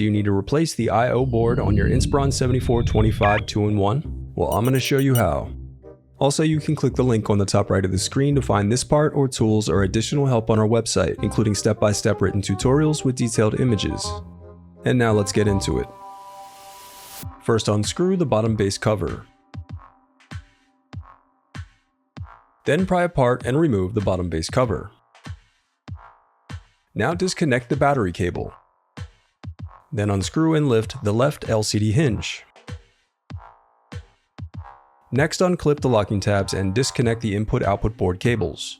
Do you need to replace the I/O board on your Inspiron 7425 2-in-1? Well, I'm going to show you how. Also, you can click the link on the top right of the screen to find this part or tools or additional help on our website, including step-by-step written tutorials with detailed images. And now let's get into it. First, unscrew the bottom base cover. Then pry apart and remove the bottom base cover. Now disconnect the battery cable. Then unscrew and lift the left LCD hinge. Next, unclip the locking tabs and disconnect the input-output board cables.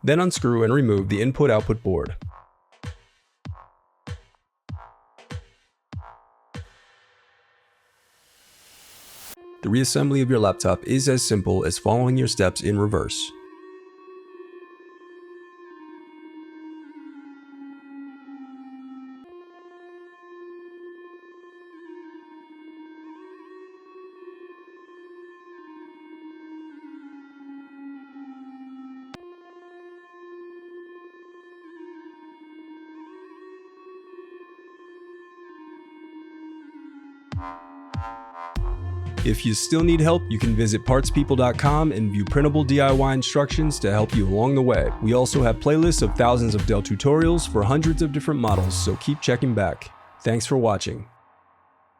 Then unscrew and remove the input-output board. The reassembly of your laptop is as simple as following your steps in reverse. If you still need help, you can visit partspeople.com and view printable DIY instructions to help you along the way. We also have playlists of thousands of Dell tutorials for hundreds of different models, so keep checking back. Thanks for watching.